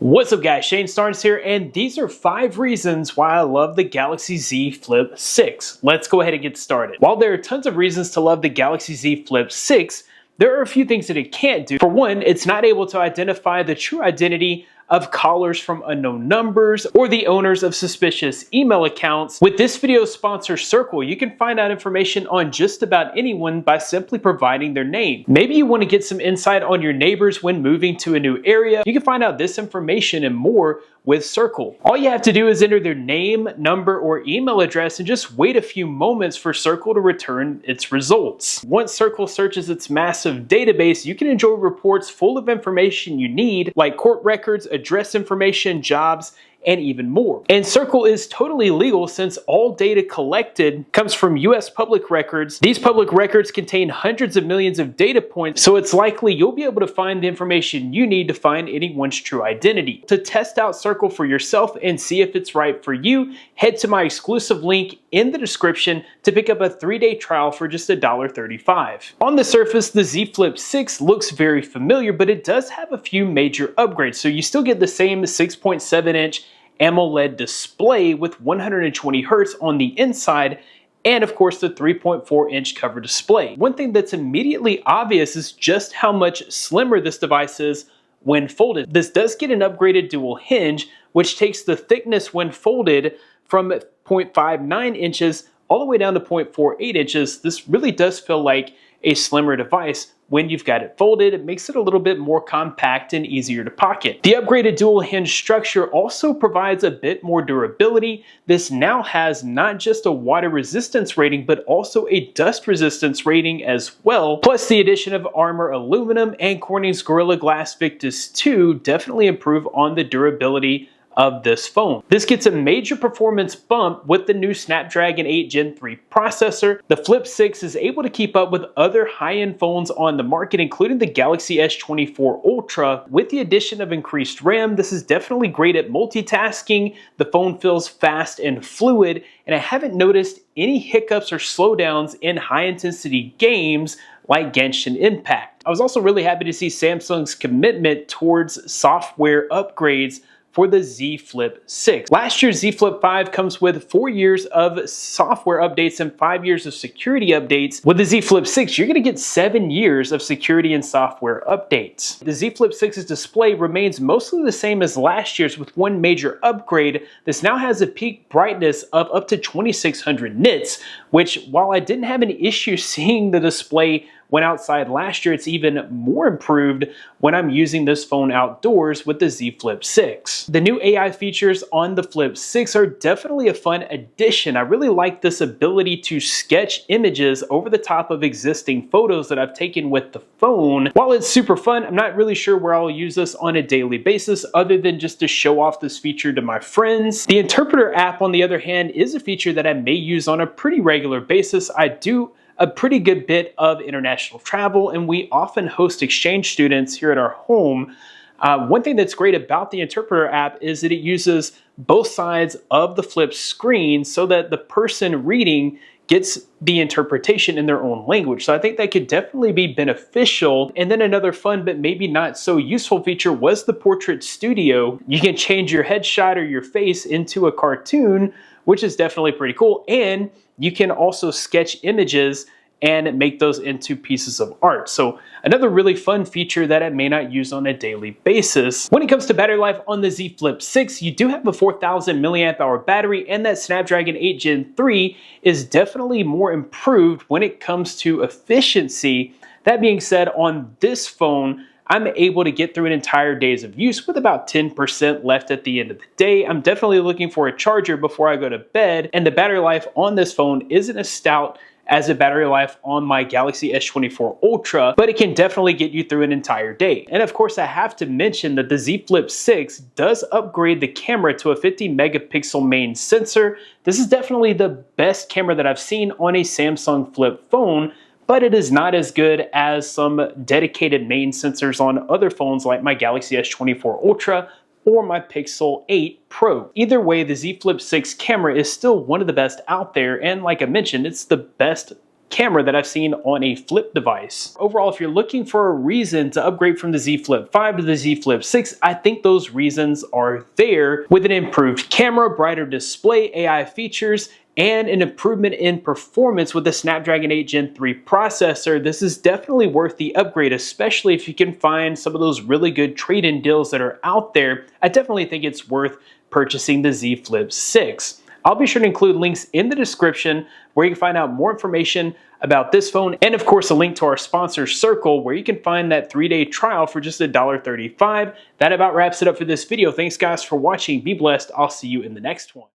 What's up guys, Shane Starnes here, and these are 5 reasons why I love the Galaxy Z Flip 6. Let's go ahead and get started. While there are tons of reasons to love the Galaxy Z Flip 6, there are a few things that it can't do. For one, it's not able to identify the true identity of callers from unknown numbers or the owners of suspicious email accounts. With this video's sponsor Circle, you can find out information on just about anyone by simply providing their name. Maybe you want to get some insight on your neighbors when moving to a new area. You can find out this information and more with Circle. All you have to do is enter their name, number, or email address and just wait a few moments for Circle to return its results. Once Circle searches its massive database, you can enjoy reports full of information you need, like court records, address information, jobs, and even more. And Circle is totally legal since all data collected comes from US public records. These public records contain hundreds of millions of data points, so it's likely you'll be able to find the information you need to find anyone's true identity. To test out Circle for yourself and see if it's right for you, head to my exclusive link in the description to pick up a 3-day trial for just $1.35. On the surface, the Z Flip 6 looks very familiar, but it does have a few major upgrades. So you still get the same 6.7-inch AMOLED display with 120 Hz on the inside, and of course the 3.4-inch cover display. One thing that's immediately obvious is just how much slimmer this device is when folded. This does get an upgraded dual hinge, which takes the thickness when folded from 0.59 inches all the way down to 0.48 inches. This really does feel like a slimmer device when you've got it folded. It makes it a little bit more compact and easier to pocket. The upgraded dual hinge structure also provides a bit more durability. This now has not just a water resistance rating, but also a dust resistance rating as well. Plus the addition of Armor Aluminum and Corning's Gorilla Glass Victus 2 definitely improve on the durability of this phone. This gets a major performance bump with the new Snapdragon 8 Gen 3 processor. The Flip 6 is able to keep up with other high-end phones on the market, including the Galaxy S24 Ultra. With the addition of increased RAM, this is definitely great at multitasking. The phone feels fast and fluid, and I haven't noticed any hiccups or slowdowns in high-intensity games like Genshin Impact. I was also really happy to see Samsung's commitment towards software upgrades for the Z Flip 6. Last year's Z Flip 5 comes with 4 years of software updates and 5 years of security updates. With the Z Flip 6, you're going to get 7 years of security and software updates. The Z Flip 6's display remains mostly the same as last year's, with one major upgrade. This now has a peak brightness of up to 2600 nits, which, while I didn't have an issue seeing the display when outside last year, it's even more improved when I'm using this phone outdoors with the Z Flip 6. The new AI features on the Flip 6 are definitely a fun addition. I really like this ability to sketch images over the top of existing photos that I've taken with the phone. While it's super fun, I'm not really sure where I'll use this on a daily basis other than just to show off this feature to my friends. The Interpreter app, on the other hand, is a feature that I may use on a pretty regular basis. I do a pretty good bit of international travel, and we often host exchange students here at our home. One thing that's great about the Interpreter app is that it uses both sides of the Flip screen so that the person reading gets the interpretation in their own language. So I think that could definitely be beneficial. And then another fun but maybe not so useful feature was the Portrait Studio. You can change your headshot or your face into a cartoon, which is definitely pretty cool. And you can also sketch images and make those into pieces of art. So another really fun feature that I may not use on a daily basis. When it comes to battery life on the Z Flip 6, you do have a 4000 milliamp hour battery, and that Snapdragon 8 Gen 3 is definitely more improved when it comes to efficiency. That being said, on this phone, I'm able to get through an entire day's of use with about 10% left at the end of the day. I'm definitely looking for a charger before I go to bed, and the battery life on this phone isn't as stout as a battery life on my Galaxy S24 Ultra, but it can definitely get you through an entire day. And of course, I have to mention that the Z Flip 6 does upgrade the camera to a 50 megapixel main sensor. This is definitely the best camera that I've seen on a Samsung Flip phone, but it is not as good as some dedicated main sensors on other phones like my Galaxy S24 Ultra or my Pixel 8 Pro. Either way, the Z Flip 6 camera is still one of the best out there, and like I mentioned, it's the best camera that I've seen on a Flip device. Overall, if you're looking for a reason to upgrade from the Z Flip 5 to the Z Flip 6, I think those reasons are there, with an improved camera, brighter display, AI features, and an improvement in performance with the Snapdragon 8 Gen 3 processor. This is definitely worth the upgrade, especially if you can find some of those really good trade-in deals that are out there. I definitely think it's worth purchasing the Z Flip 6. I'll be sure to include links in the description where you can find out more information about this phone, and of course a link to our sponsor Circle, where you can find that 3-day trial for just $1.35. That about wraps it up for this video. Thanks guys for watching. Be blessed. I'll see you in the next one.